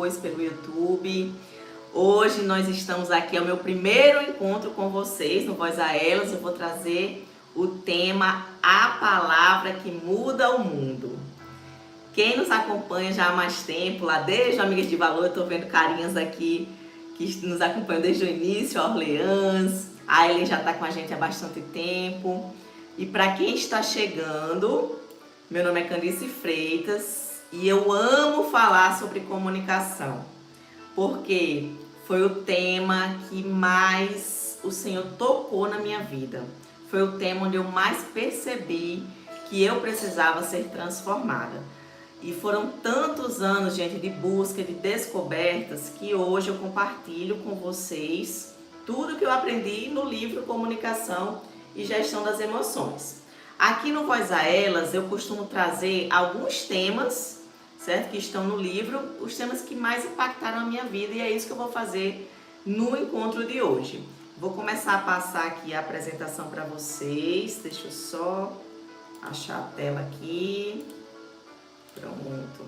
depois pelo YouTube. Hoje nós estamos aqui, é o meu primeiro encontro com vocês no Voz a Elas. Eu vou trazer o tema A Palavra que Muda o Mundo. Quem nos acompanha já há mais tempo, lá desde Amigas de Valor, eu estou vendo carinhas aqui que nos acompanham desde o início, a Orleans, a Ellen já está com a gente há bastante tempo. E para quem está chegando, meu nome é Candice Freitas e eu amo falar sobre comunicação, porque foi o tema que mais o Senhor tocou na minha vida. Foi o tema onde eu mais percebi que eu precisava ser transformada. E foram tantos anos, gente, de busca, de descobertas, que hoje eu compartilho com vocês tudo que eu aprendi no livro Comunicação e Gestão das Emoções. Aqui no Voz a Elas, eu costumo trazer alguns temas, certo? Que estão no livro, os temas que mais impactaram a minha vida, e é isso que eu vou fazer no encontro de hoje. Vou começar a passar aqui a apresentação para vocês. Deixa eu só achar a tela aqui. Pronto.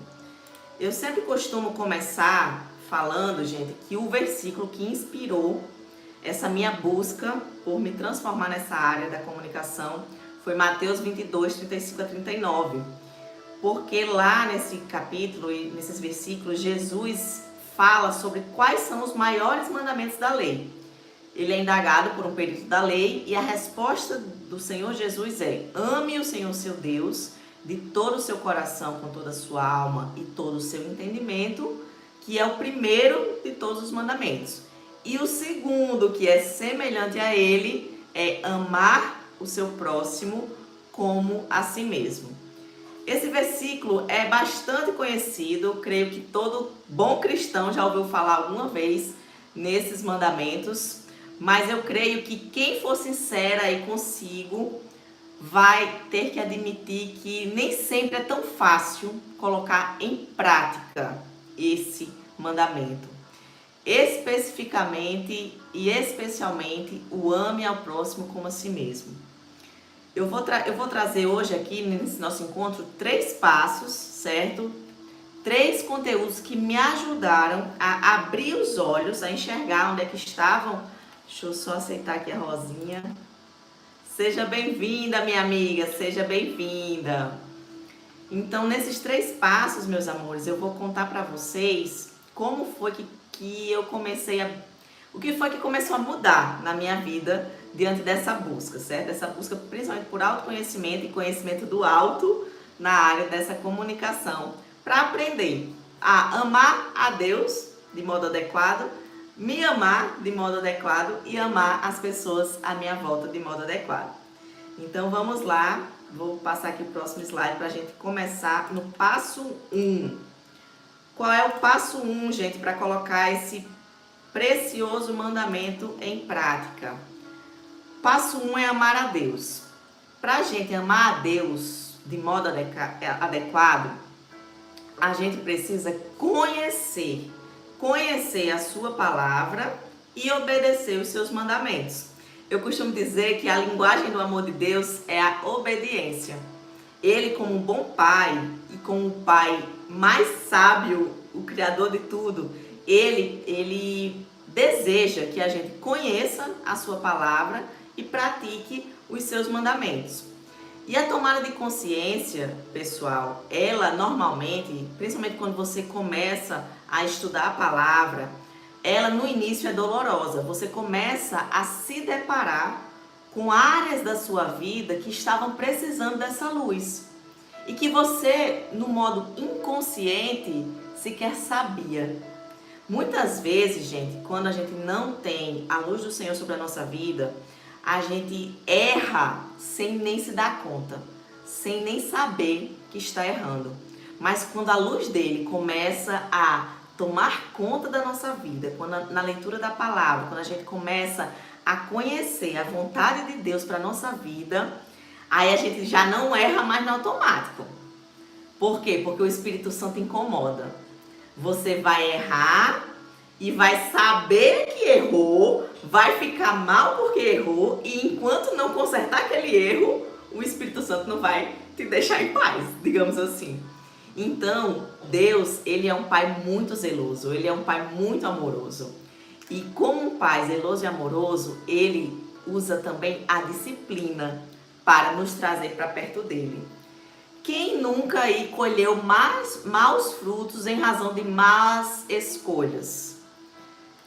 Eu sempre costumo começar falando, gente, que o versículo que inspirou essa minha busca por me transformar nessa área da comunicação foi Mateus 22, 35 a 39. Porque lá nesse capítulo e nesses versículos, Jesus fala sobre quais são os maiores mandamentos da lei. Ele é indagado por um perito da lei e a resposta do Senhor Jesus é: ame o Senhor seu Deus de todo o seu coração, com toda a sua alma e todo o seu entendimento, que é o primeiro de todos os mandamentos. E o segundo, que é semelhante a ele, é amar o seu próximo como a si mesmo. Esse versículo é bastante conhecido, creio que todo bom cristão já ouviu falar alguma vez nesses mandamentos, mas eu creio que quem for sincera aí consigo vai ter que admitir que nem sempre é tão fácil colocar em prática esse mandamento. Especificamente e especialmente o ame ao próximo como a si mesmo. Eu vou trazer hoje aqui nesse nosso encontro 3 passos, certo? 3 conteúdos que me ajudaram a abrir os olhos, a enxergar onde é que estavam. Deixa eu só aceitar aqui a Rosinha. Seja bem-vinda, minha amiga, seja bem-vinda. Então, nesses 3 passos, meus amores, eu vou contar para vocês como foi que eu comecei a... O que foi que começou a mudar na minha vida diante dessa busca, certo? Essa busca principalmente por autoconhecimento e conhecimento do alto na área dessa comunicação, para aprender a amar a Deus de modo adequado, me amar de modo adequado e amar as pessoas à minha volta de modo adequado. Então vamos lá, vou passar aqui o próximo slide para a gente começar no passo 1. Qual é o passo 1, gente, para colocar esse precioso mandamento em prática? Passo 1 é amar a Deus. Para a gente amar a Deus de modo adequado, a gente precisa conhecer a sua palavra e obedecer os seus mandamentos. Eu costumo dizer que a linguagem do amor de Deus é a obediência. Ele, como um bom pai e como o pai mais sábio, o criador de tudo, ele deseja que a gente conheça a sua palavra e pratique os seus mandamentos. E a tomada de consciência, pessoal, ela normalmente, principalmente quando você começa a estudar a palavra, ela no início é dolorosa. Você começa a se deparar com áreas da sua vida que estavam precisando dessa luz e que você, no modo inconsciente, sequer sabia. Muitas vezes, gente, quando a gente não tem a luz do Senhor sobre a nossa vida, a gente erra sem nem se dar conta, sem nem saber que está errando. Mas quando a luz dele começa a tomar conta da nossa vida, quando na leitura da palavra, quando a gente começa a conhecer a vontade de Deus para a nossa vida, aí a gente já não erra mais no automático. Por quê? Porque o Espírito Santo incomoda. Você vai errar e vai saber que errou, vai ficar mal porque errou, e enquanto não consertar aquele erro, o Espírito Santo não vai te deixar em paz, digamos assim. Então, Deus, ele é um pai muito zeloso, ele é um pai muito amoroso. E como um pai zeloso e amoroso, ele usa também a disciplina para nos trazer para perto dele. Quem nunca aí colheu maus frutos em razão de más escolhas?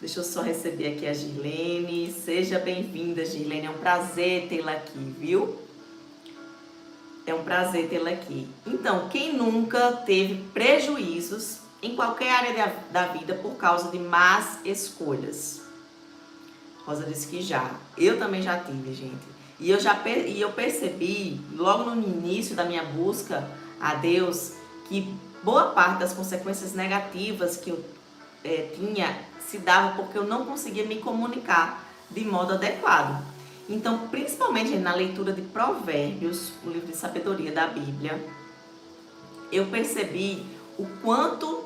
Deixa eu só receber aqui a Girlene. Seja bem-vinda, Girlene. É um prazer tê-la aqui, viu? É um prazer tê-la aqui. Então, quem nunca teve prejuízos em qualquer área da vida por causa de más escolhas? Rosa disse que já. Eu também já tive, gente. E eu percebi, logo no início da minha busca a Deus, que boa parte das consequências negativas que eu tinha se dava porque eu não conseguia me comunicar de modo adequado. Então, principalmente na leitura de Provérbios, o livro de sabedoria da Bíblia, eu percebi o quanto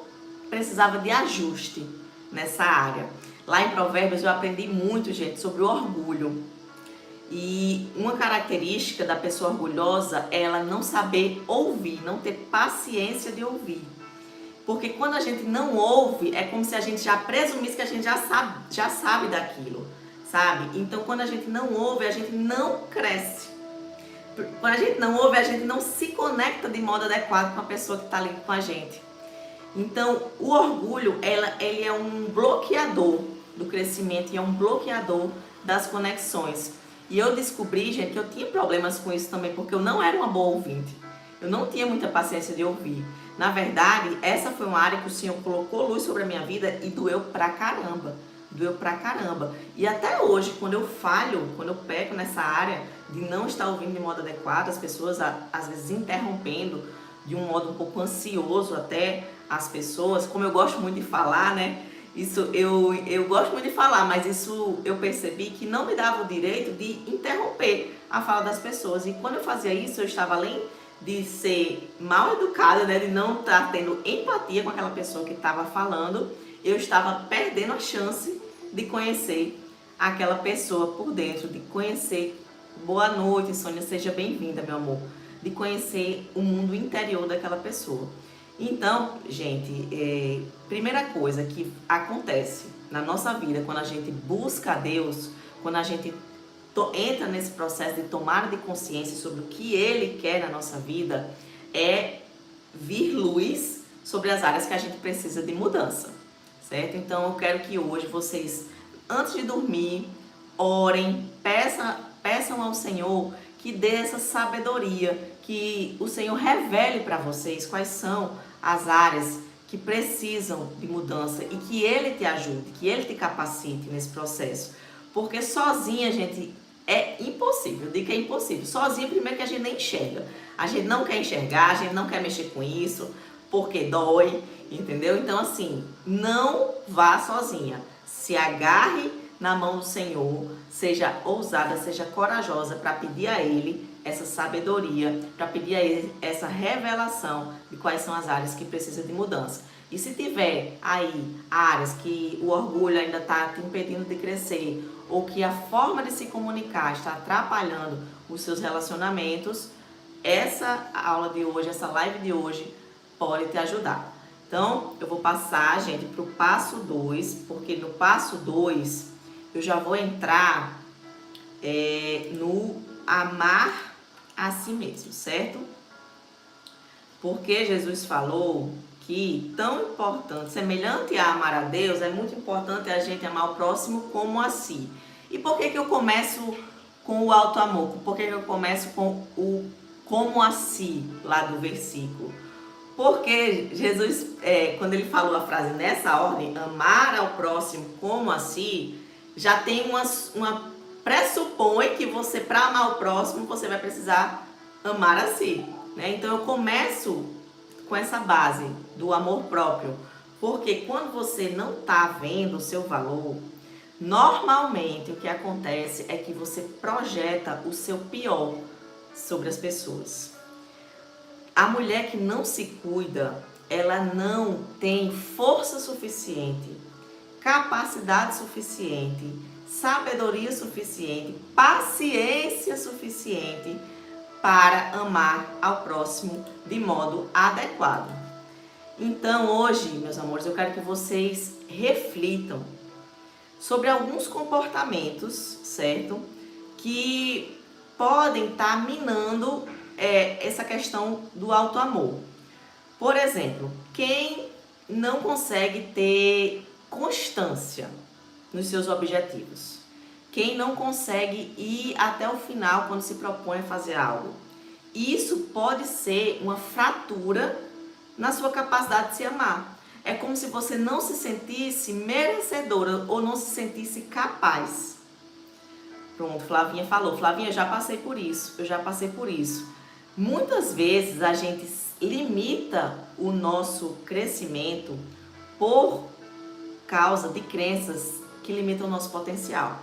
precisava de ajuste nessa área. Lá em Provérbios eu aprendi muito, gente, sobre o orgulho. E uma característica da pessoa orgulhosa é ela não saber ouvir, não ter paciência de ouvir. Porque quando a gente não ouve, é como se a gente já presumisse que a gente já sabe daquilo, sabe? Então, quando a gente não ouve, a gente não cresce. Quando a gente não ouve, a gente não se conecta de modo adequado com a pessoa que está ali com a gente. Então, o orgulho, ele é um bloqueador do crescimento e é um bloqueador das conexões. E eu descobri, gente, que eu tinha problemas com isso também, porque eu não era uma boa ouvinte. Eu não tinha muita paciência de ouvir. Na verdade, essa foi uma área que o Senhor colocou luz sobre a minha vida e doeu pra caramba. Doeu pra caramba. E até hoje, quando eu falho, quando eu peco nessa área de não estar ouvindo de modo adequado, as pessoas às vezes interrompendo de um modo um pouco ansioso até as pessoas, como eu gosto muito de falar, né? Isso eu gosto muito de falar, mas isso eu percebi que não me dava o direito de interromper a fala das pessoas. E quando eu fazia isso, eu estava além de ser mal educada, né, de não estar tendo empatia com aquela pessoa que estava falando, eu estava perdendo a chance de conhecer aquela pessoa por dentro, de conhecer. Boa noite, Sônia, seja bem-vinda, meu amor. De conhecer o mundo interior daquela pessoa. Então, gente, primeira coisa que acontece na nossa vida quando a gente busca a Deus, quando a gente entra nesse processo de tomada de consciência sobre o que Ele quer na nossa vida, é vir luz sobre as áreas que a gente precisa de mudança, certo? Então, eu quero que hoje vocês, antes de dormir, orem, peçam ao Senhor que dê essa sabedoria, que o Senhor revele para vocês quais são as áreas que precisam de mudança e que Ele te ajude, que Ele te capacite nesse processo. Porque sozinha, gente, é impossível. Eu digo que é impossível. Sozinha, primeiro que a gente nem enxerga. A gente não quer enxergar, a gente não quer mexer com isso, porque dói, entendeu? Então, assim, não vá sozinha. Se agarre na mão do Senhor, seja ousada, seja corajosa para pedir a Ele essa sabedoria, para pedir a Ele essa revelação de quais são as áreas que precisam de mudança. E se tiver aí áreas que o orgulho ainda está te impedindo de crescer, ou que a forma de se comunicar está atrapalhando os seus relacionamentos, essa aula de hoje, essa live de hoje pode te ajudar. Então, eu vou passar, gente, para o passo 2, porque no passo 2 eu já vou entrar no amar a si mesmo, certo? Porque Jesus falou que tão importante, semelhante a amar a Deus, é muito importante a gente amar o próximo como a si. E por que eu começo com o alto amor? Por que eu começo com o como a si, lá do versículo? Porque Jesus, quando ele falou a frase nessa ordem, amar ao próximo como a si, já tem uma pressupõe que você, para amar o próximo, você vai precisar amar a si, né? Então eu começo com essa base do amor próprio, porque quando você não está vendo o seu valor, normalmente o que acontece é que você projeta o seu pior sobre as pessoas. A mulher que não se cuida, ela não tem força suficiente, capacidade suficiente, sabedoria suficiente, paciência suficiente para amar ao próximo de modo adequado. Então hoje, meus amores, eu quero que vocês reflitam sobre alguns comportamentos, certo? Que podem estar minando essa questão do auto-amor. Por exemplo, quem não consegue ter constância nos seus objetivos, quem não consegue ir até o final quando se propõe a fazer algo, isso pode ser uma fratura na sua capacidade de se amar. É como se você não se sentisse merecedora ou não se sentisse capaz. Pronto, Flavinha falou. Flavinha, eu já passei por isso, eu já passei por isso. Muitas vezes a gente limita o nosso crescimento por causa de crenças que limitam o nosso potencial.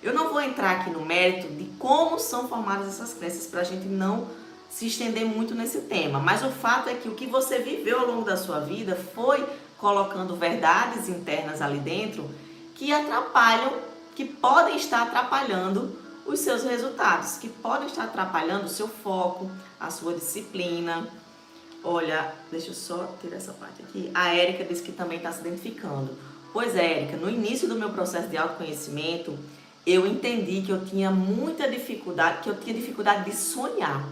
Eu não vou entrar aqui no mérito de como são formadas essas crenças para a gente não se estender muito nesse tema, mas o fato é que o que você viveu ao longo da sua vida foi colocando verdades internas ali dentro que atrapalham, que podem estar atrapalhando os seus resultados, que podem estar atrapalhando o seu foco, a sua disciplina. Olha, deixa eu só tirar essa parte aqui. A Érica disse que também está se identificando. Pois é, Érica, no início do meu processo de autoconhecimento, eu entendi que eu tinha muita dificuldade, que eu tinha dificuldade de sonhar.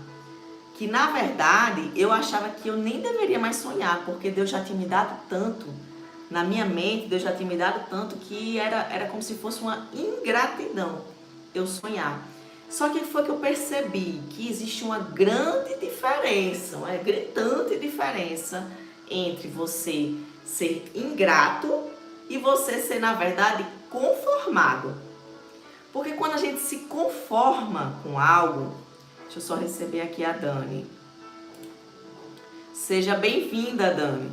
Que na verdade eu achava que eu nem deveria mais sonhar, porque Deus já tinha me dado tanto. Na minha mente, Deus já tinha me dado tanto que era como se fosse uma ingratidão eu sonhar. Só que foi que eu percebi que existe uma grande diferença, uma gritante diferença entre você ser ingrato e você ser, na verdade, conformado. Porque quando a gente se conforma com algo, deixa eu só receber aqui a Dani. Seja bem-vinda, Dani.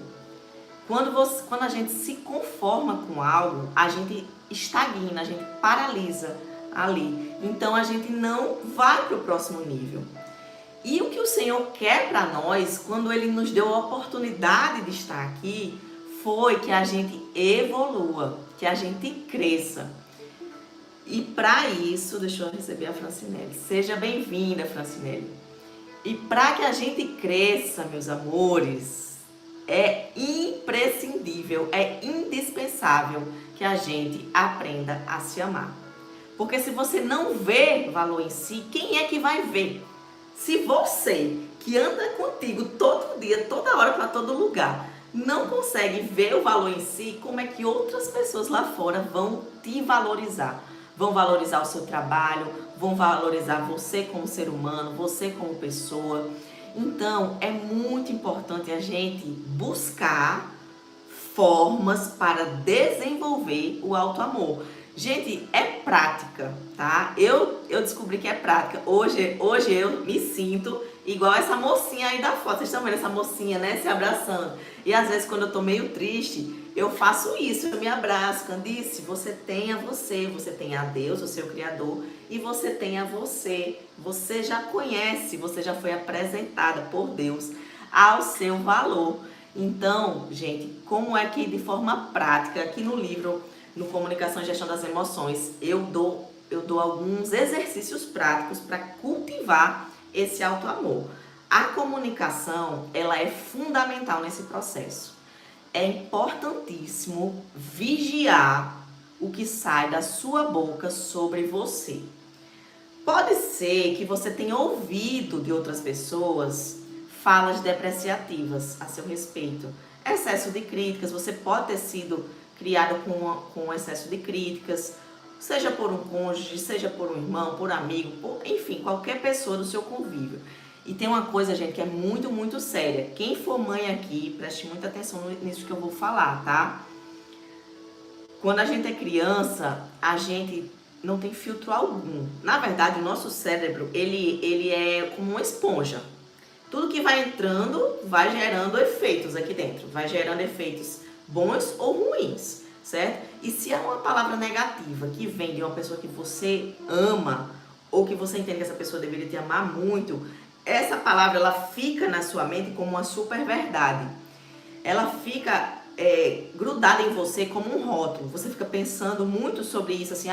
Quando a gente se conforma com algo, a gente estagna, a gente paralisa ali. Então a gente não vai para o próximo nível. E o que o Senhor quer para nós, quando Ele nos deu a oportunidade de estar aqui, foi que a gente evolua, que a gente cresça. E para isso, deixa eu receber a Francinelli. Seja bem-vinda, Francinelli. E para que a gente cresça, meus amores, é imprescindível, é indispensável que a gente aprenda a se amar. Porque se você não vê valor em si, quem é que vai ver? Se você, que anda contigo todo dia, toda hora, para todo lugar, não consegue ver o valor em si, como é que outras pessoas lá fora vão te valorizar? Vão valorizar o seu trabalho, vão valorizar você como ser humano, você como pessoa. Então, é muito importante a gente buscar formas para desenvolver o auto-amor. Gente, é prática, tá? Eu descobri que é prática. Hoje eu me sinto igual essa mocinha aí da foto. Vocês estão vendo essa mocinha, né? Se abraçando. E às vezes quando eu tô meio triste, eu faço isso, eu me abraço. Candice, você tem a você tem a Deus, o seu Criador, e você tem a você. Você já conhece, você já foi apresentada por Deus ao seu valor. Então, gente, como é que de forma prática, aqui no livro, no Comunicação e Gestão das Emoções, eu dou alguns exercícios práticos para cultivar esse auto-amor. A comunicação, ela é fundamental nesse processo. É importantíssimo vigiar o que sai da sua boca sobre você. Pode ser que você tenha ouvido de outras pessoas falas depreciativas a seu respeito. Excesso de críticas, você pode ter sido criado com excesso de críticas, seja por um cônjuge, seja por um irmão, por amigo, enfim, qualquer pessoa do seu convívio. E tem uma coisa, gente, que é muito, muito séria. Quem for mãe aqui, preste muita atenção nisso que eu vou falar, tá? Quando a gente é criança, a gente não tem filtro algum. Na verdade, o nosso cérebro, ele é como uma esponja. Tudo que vai entrando vai gerando efeitos aqui dentro, vai gerando efeitos bons ou ruins, certo? E se é uma palavra negativa que vem de uma pessoa que você ama ou que você entende que essa pessoa deveria te amar muito, essa palavra ela fica na sua mente como uma super verdade. Ela fica grudada em você como um rótulo. Você fica pensando muito sobre isso, assim,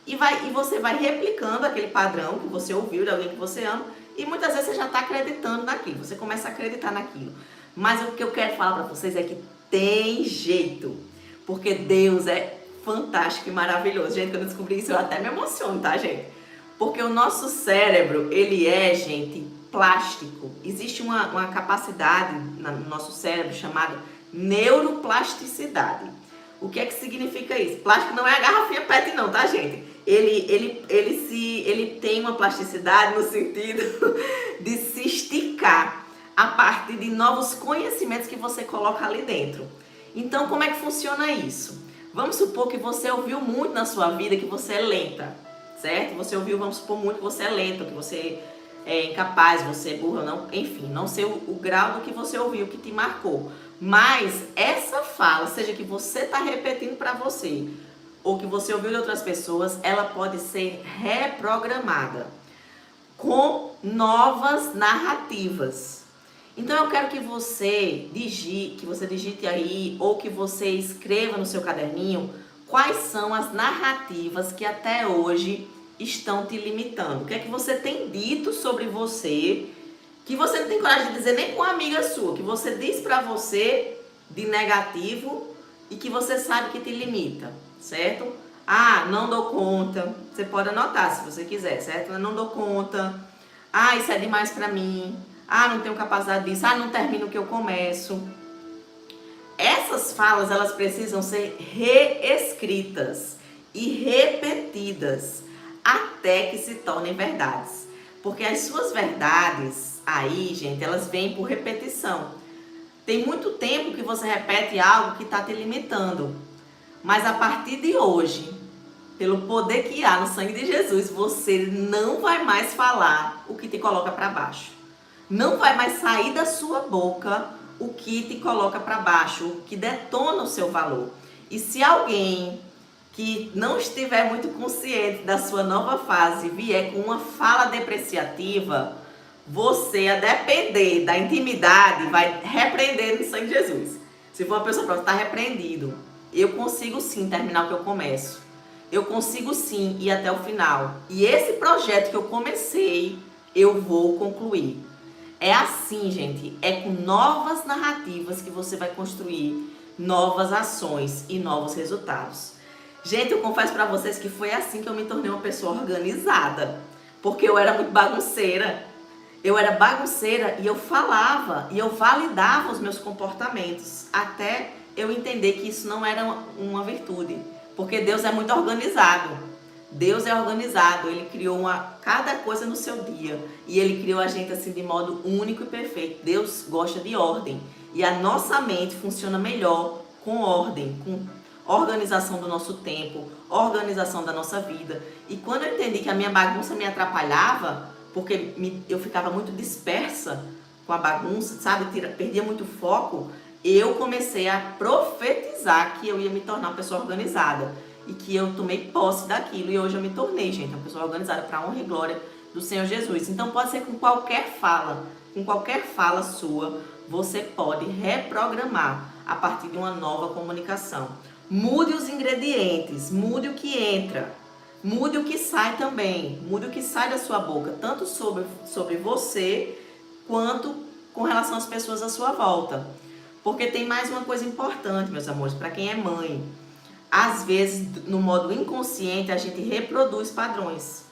e você vai replicando aquele padrão que você ouviu de alguém que você ama. E muitas vezes você já está acreditando naquilo, você começa a acreditar naquilo. Mas o que eu quero falar para vocês é que tem jeito, porque Deus é fantástico e maravilhoso. Gente, quando eu descobri isso, eu até me emociono, tá, gente? Porque o nosso cérebro, ele é, gente, plástico. Existe uma capacidade no nosso cérebro chamada neuroplasticidade. O que é que significa isso? Plástico não é a garrafinha PET não, tá, gente? Ele tem uma plasticidade no sentido de se esticar a partir de novos conhecimentos que você coloca ali dentro. Então, como é que funciona isso? Vamos supor que você ouviu muito na sua vida que você é lenta, certo? Você ouviu, vamos supor, muito que você é lento, que você é incapaz, você é burro, não, enfim, não sei o grau do que você ouviu, que te marcou. Mas essa fala, seja que você está repetindo para você, ou que você ouviu de outras pessoas, ela pode ser reprogramada com novas narrativas. Então eu quero que você digite aí, ou que você escreva no seu caderninho quais são as narrativas que até hoje estão te limitando. O que é que você tem dito sobre você, que você não tem coragem de dizer nem com uma amiga sua, que você diz pra você de negativo e que você sabe que te limita, certo? Ah, não dou conta. Você pode anotar se você quiser, certo? Eu não dou conta. Ah, isso é demais pra mim. Ah, não tenho capacidade disso. Ah, não termino o que eu começo. Essas falas, elas precisam ser reescritas e repetidas até que se tornem verdades. Porque as suas verdades aí, gente, elas vêm por repetição. Tem muito tempo que você repete algo que está te limitando. Mas a partir de hoje, pelo poder que há no sangue de Jesus, você não vai mais falar o que te coloca para baixo. Não vai mais sair da sua boca o que te coloca para baixo, o que detona o seu valor. E se alguém que não estiver muito consciente da sua nova fase vier com uma fala depreciativa, você, a depender da intimidade, vai repreender no sangue de Jesus. Se for uma pessoa próxima, está repreendido. Eu consigo sim terminar o que eu começo. Eu consigo sim ir até o final. E esse projeto que eu comecei, eu vou concluir. É assim, gente, é com novas narrativas que você vai construir novas ações e novos resultados. Gente, eu confesso pra vocês que foi assim que eu me tornei uma pessoa organizada, porque eu era muito bagunceira. Eu era bagunceira e eu falava e eu validava os meus comportamentos, até eu entender que isso não era uma virtude, porque Deus é muito organizado. Deus é organizado, Ele criou cada coisa no seu dia e Ele criou a gente assim de modo único e perfeito. Deus gosta de ordem e a nossa mente funciona melhor com ordem, com organização do nosso tempo, organização da nossa vida. E quando eu entendi que a minha bagunça me atrapalhava, porque eu ficava muito dispersa com a bagunça, sabe, perdia muito foco, eu comecei a profetizar que eu ia me tornar uma pessoa organizada. E que eu tomei posse daquilo e hoje eu me tornei, gente, uma pessoa organizada para a honra e glória do Senhor Jesus. Então pode ser com qualquer fala sua, você pode reprogramar a partir de uma nova comunicação. Mude os ingredientes, mude o que entra, mude o que sai também, mude o que sai da sua boca, tanto sobre você, quanto com relação às pessoas à sua volta. Porque tem mais uma coisa importante, meus amores, para quem é mãe. Às vezes, no modo inconsciente, a gente reproduz padrões.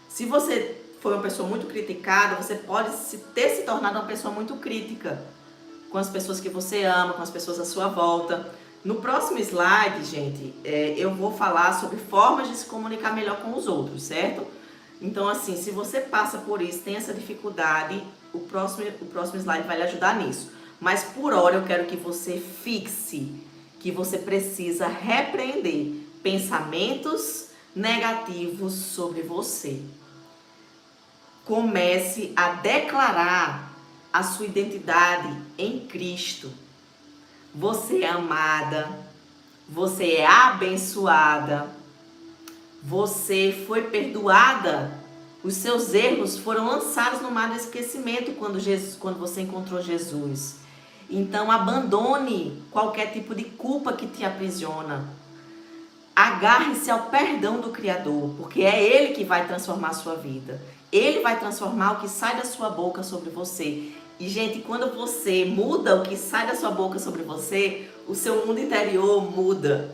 Se você foi uma pessoa muito criticada, você pode ter se tornado uma pessoa muito crítica com as pessoas que você ama, com as pessoas à sua volta. No próximo slide, gente, eu vou falar sobre formas de se comunicar melhor com os outros, certo? Então, assim, se você passa por isso, tem essa dificuldade, o próximo slide vai lhe ajudar nisso. Mas, por hora, eu quero que você fixe que você precisa repreender pensamentos negativos sobre você. Comece a declarar a sua identidade em Cristo. Você é amada, você é abençoada, você foi perdoada, os seus erros foram lançados no mar do esquecimento quando você encontrou Jesus. Então abandone qualquer tipo de culpa que te aprisiona. Agarre-se ao perdão do Criador, porque é Ele que vai transformar a sua vida. Ele vai transformar o que sai da sua boca sobre você. E, gente, quando você muda o que sai da sua boca sobre você, o seu mundo interior muda.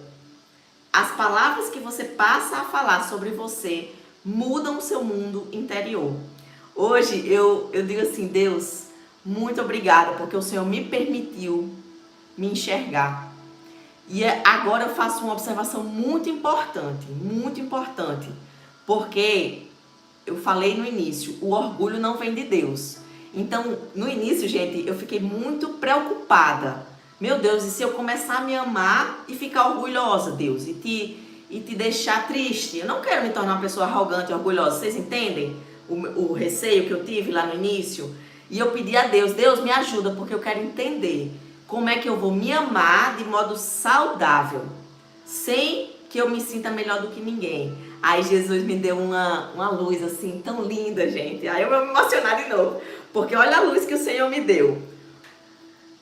As palavras que você passa a falar sobre você mudam o seu mundo interior. Hoje eu digo assim, Deus, muito obrigada, porque o Senhor me permitiu me enxergar. E agora eu faço uma observação muito importante, porque eu falei no início, o orgulho não vem de Deus. Então, no início, gente, eu fiquei muito preocupada. Meu Deus, e se eu começar a me amar e ficar orgulhosa, Deus, e te deixar triste? Eu não quero me tornar uma pessoa arrogante e orgulhosa, vocês entendem o receio que eu tive lá no início? E eu pedi a Deus, Deus me ajuda, porque eu quero entender como é que eu vou me amar de modo saudável, sem que eu me sinta melhor do que ninguém. Aí Jesus me deu uma luz assim tão linda, gente. Aí eu vou me emocionar de novo, porque olha a luz que o Senhor me deu.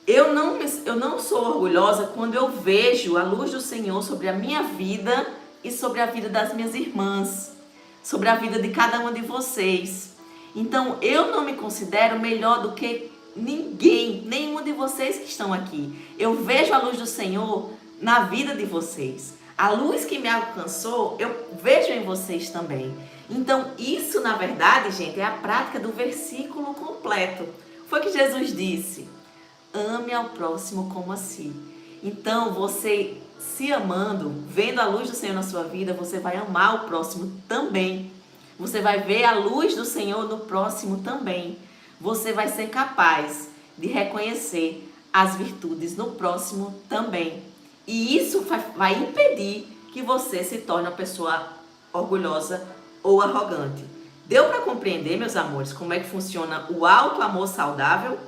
Eu não sou orgulhosa quando eu vejo a luz do Senhor sobre a minha vida e sobre a vida das minhas irmãs, sobre a vida de cada uma de vocês. Então eu não me considero melhor do que ninguém, nenhum de vocês que estão aqui. Eu vejo a luz do Senhor na vida de vocês. A luz que me alcançou, eu vejo em vocês também. Então, isso, na verdade, gente, é a prática do versículo completo. Foi o que Jesus disse. Ame ao próximo como a si. Então, você se amando, vendo a luz do Senhor na sua vida, você vai amar o próximo também. Você vai ver a luz do Senhor no próximo também. Você vai ser capaz de reconhecer as virtudes no próximo também. E isso vai impedir que você se torne uma pessoa orgulhosa ou arrogante. Deu para compreender, meus amores, como é que funciona o alto amor saudável?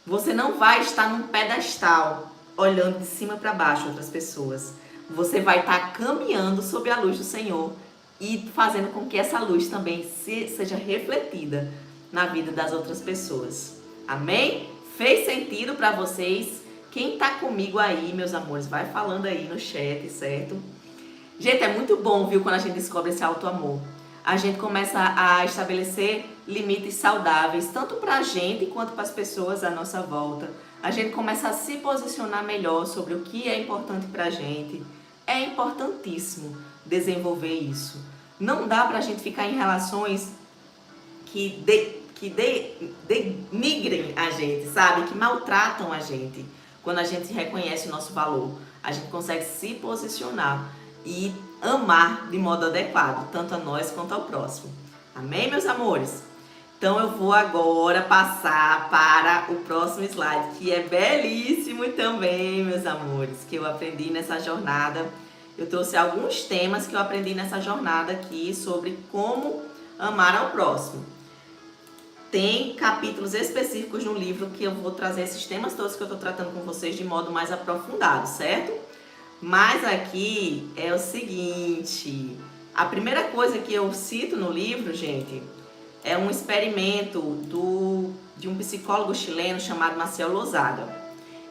Você não vai estar num pedestal, olhando de cima para baixo outras pessoas. Você vai estar caminhando sob a luz do Senhor e fazendo com que essa luz também seja refletida na vida das outras pessoas. Amém? Fez sentido para vocês? Quem tá comigo aí, meus amores, vai falando aí no chat, certo? Gente, é muito bom, viu, quando a gente descobre esse auto-amor. A gente começa a estabelecer limites saudáveis, tanto pra gente quanto para as pessoas à nossa volta. A gente começa a se posicionar melhor sobre o que é importante pra gente. É importantíssimo desenvolver isso. Não dá pra gente ficar em relações que denigrem a gente, sabe? Que maltratam a gente. Quando a gente reconhece o nosso valor, a gente consegue se posicionar e amar de modo adequado, tanto a nós quanto ao próximo. Amém, meus amores? Então eu vou agora passar para o próximo slide, que é belíssimo também, meus amores, que eu aprendi nessa jornada. Eu trouxe alguns temas que eu aprendi nessa jornada aqui sobre como amar ao próximo. Tem capítulos específicos no livro que eu vou trazer esses temas todos que eu estou tratando com vocês de modo mais aprofundado, certo? Mas aqui é o seguinte, a primeira coisa que eu cito no livro, gente, é um experimento de um psicólogo chileno chamado Marcel Lozaga.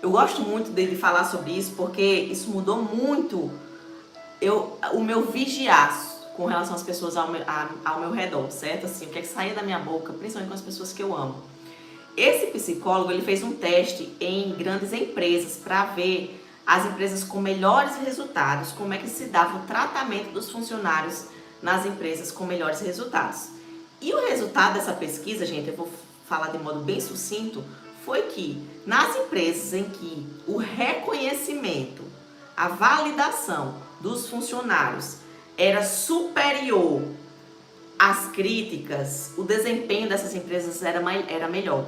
Eu gosto muito de falar sobre isso porque isso mudou muito o meu vigiar com relação às pessoas ao meu redor, certo? Assim, o que é que saía da minha boca, principalmente com as pessoas que eu amo. Esse psicólogo, ele fez um teste em grandes empresas para ver as empresas com melhores resultados, como é que se dava o tratamento dos funcionários nas empresas com melhores resultados. E o resultado dessa pesquisa, gente, eu vou falar de modo bem sucinto, foi que nas empresas em que o reconhecimento, a validação dos funcionários era superior às críticas, o desempenho dessas empresas era melhor,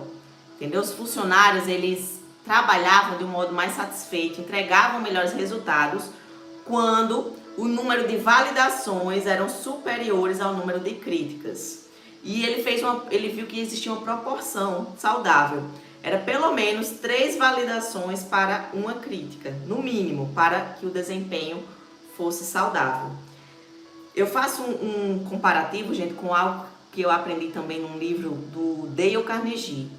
entendeu? Os funcionários, eles trabalhavam de um modo mais satisfeito, entregavam melhores resultados quando o número de validações eram superiores ao número de críticas. E ele viu que existia uma proporção saudável. Era pelo menos 3 validações para uma crítica, no mínimo, para que o desempenho fosse saudável. Eu faço um comparativo, gente, com algo que eu aprendi também num livro do Dale Carnegie.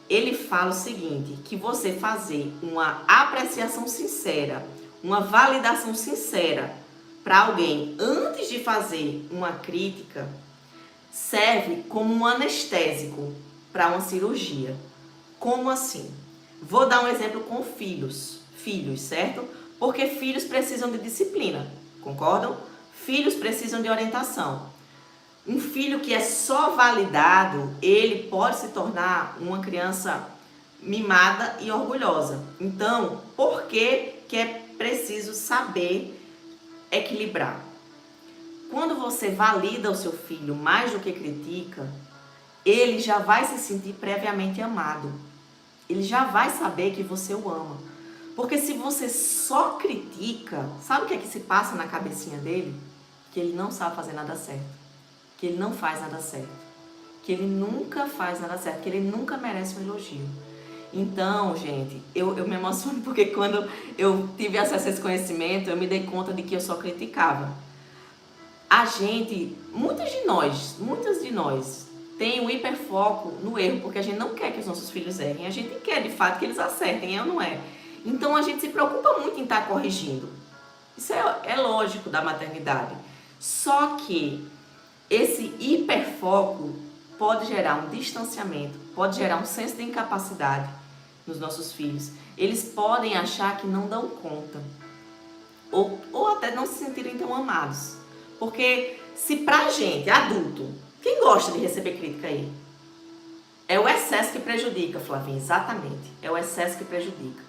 Ele fala o seguinte, que você fazer uma apreciação sincera, uma validação sincera para alguém antes de fazer uma crítica, serve como um anestésico para uma cirurgia. Como assim? Vou dar um exemplo com filhos. Filhos, certo? Porque filhos precisam de disciplina, concordam? Filhos precisam de orientação. Um filho que é só validado, ele pode se tornar uma criança mimada e orgulhosa. Então, por que é preciso saber equilibrar? Quando você valida o seu filho mais do que critica, ele já vai se sentir previamente amado. Ele já vai saber que você o ama. Porque se você só critica, sabe o que é que se passa na cabecinha dele? Que ele não sabe fazer nada certo. Que ele não faz nada certo. Que ele nunca faz nada certo. Que ele nunca merece um elogio. Então, gente, eu me emociono porque quando eu tive acesso a esse conhecimento, eu me dei conta de que eu só criticava. A gente, muitas de nós, tem um hiperfoco no erro, porque a gente não quer que os nossos filhos errem. A gente quer, de fato, que eles acertem, é ou não é? Então, a gente se preocupa muito em estar corrigindo. Isso é lógico da maternidade. Só que esse hiperfoco pode gerar um distanciamento, pode gerar um senso de incapacidade nos nossos filhos. Eles podem achar que não dão conta, ou até não se sentirem tão amados. Porque se pra gente, adulto, quem gosta de receber crítica aí? É o excesso que prejudica, Flavinha, exatamente. É o excesso que prejudica.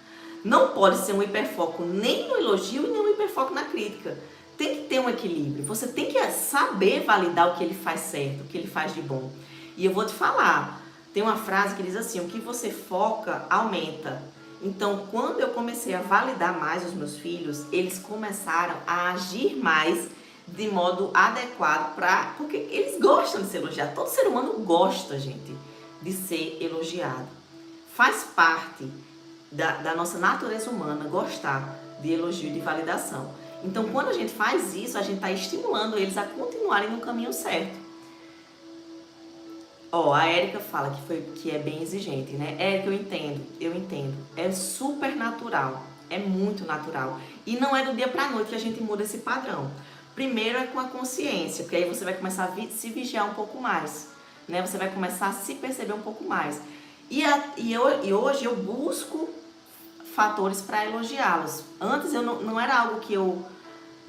Não pode ser um hiperfoco nem no elogio e nem um hiperfoco na crítica. Tem que ter um equilíbrio. Você tem que saber validar o que ele faz certo, o que ele faz de bom. E eu vou te falar, tem uma frase que diz assim, o que você foca, aumenta. Então, quando eu comecei a validar mais os meus filhos, eles começaram a agir mais de modo adequado, porque eles gostam de ser elogiados. Todo ser humano gosta, gente, de ser elogiado. Faz parte da nossa natureza humana gostar de elogio e de validação. Então, quando a gente faz isso, a gente está estimulando eles a continuarem no caminho certo. A Érica fala que é bem exigente, né? Érica, eu entendo. É super natural, é muito natural. E não é do dia para a noite que a gente muda esse padrão. Primeiro é com a consciência, porque aí você vai começar a se vigiar um pouco mais, né? Você vai começar a se perceber um pouco mais. E hoje eu busco fatores para elogiá-los. Antes não era algo que eu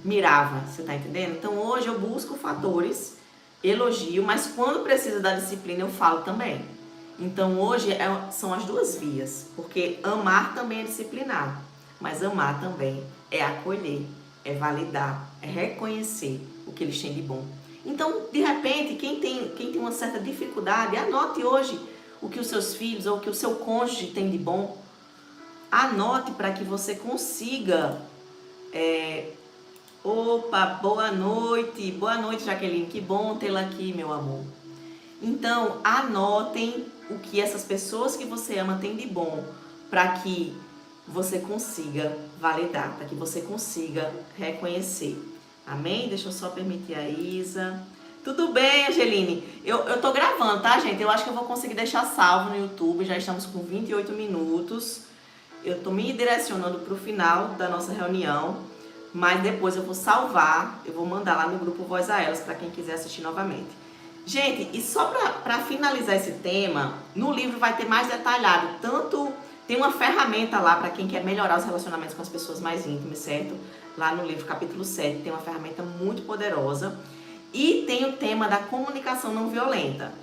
mirava, você tá entendendo? Então hoje eu busco fatores, elogio, mas quando precisa da disciplina eu falo também. Então hoje são as duas vias, porque amar também é disciplinar, mas amar também é acolher, é validar, é reconhecer o que eles têm de bom. Então, de repente, quem tem uma certa dificuldade, anote hoje o que os seus filhos ou o que o seu cônjuge tem de bom. Anote para que você consiga... Opa, boa noite, Jaqueline, que bom tê-la aqui, meu amor. Então, anotem o que essas pessoas que você ama têm de bom, para que você consiga validar, para que você consiga reconhecer. Amém? Deixa eu só permitir a Isa. Tudo bem, Angeline? Eu tô gravando, tá, gente? Eu acho que eu vou conseguir deixar salvo no YouTube, já estamos com 28 minutos. Eu tô me direcionando para o final da nossa reunião, mas depois eu vou salvar, eu vou mandar lá no grupo Voz a Elas, para quem quiser assistir novamente. Gente, e só para finalizar esse tema, no livro vai ter mais detalhado, tem uma ferramenta lá para quem quer melhorar os relacionamentos com as pessoas mais íntimas, certo? Lá no livro, capítulo 7, tem uma ferramenta muito poderosa. E tem o tema da comunicação não violenta.